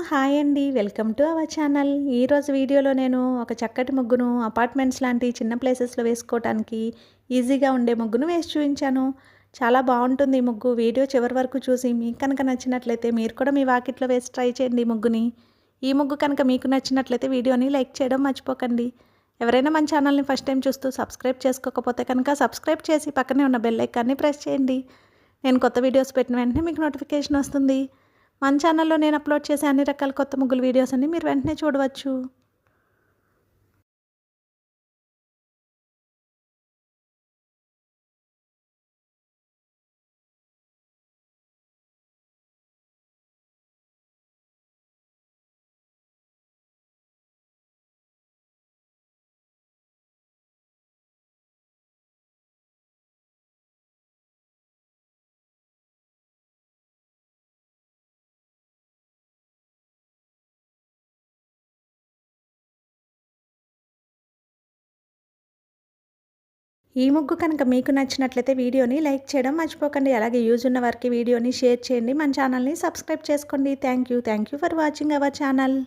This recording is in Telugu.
హాయ్ అండి. Welcome to our channel. ఈరోజు వీడియోలో నేను ఒక చక్కటి ముగ్గును అపార్ట్మెంట్స్ లాంటి చిన్న ప్లేసెస్‌లో వేసుకోవటానికి ఈజీగా ఉండే ముగ్గును వేసి చూపించాను. చాలా బాగుంటుంది ఈ ముగ్గు. వీడియో చివరి వరకు చూసి మీకు కనుక నచ్చినట్లయితే మీరు కూడా మీ వాకిట్లో వేసి ట్రై చేయండి ఈ ముగ్గుని. ఈ ముగ్గు కనుక మీకు నచ్చినట్లయితే వీడియోని లైక్ చేయడం మర్చిపోకండి. ఎవరైనా మన ఛానల్ని ఫస్ట్ టైం చూస్తూ సబ్స్క్రైబ్ చేసుకోకపోతే కనుక సబ్స్క్రైబ్ చేసి పక్కనే ఉన్న బెల్ ఐకాన్ని ప్రెస్ చేయండి. నేను కొత్త వీడియోస్ పెట్టిన వెంటనే మీకు నోటిఫికేషన్ వస్తుంది. మన ఛానల్లో నేను అప్లోడ్ చేసే అన్ని రకాల కొత్త ముగ్గుల వీడియోస్ అన్ని మీరు వెంటనే చూడవచ్చు. ఈ ముగ్గు కనుక మీకు నచ్చినట్లయితే వీడియోని లైక్ చేయడం మర్చిపోకండి. అలాగే యూజ్ ఉన్న వారికి వీడియోని షేర్ చేయండి. మన ఛానల్ని సబ్స్క్రైబ్ చేసుకోండి. Thank you for watching our channel.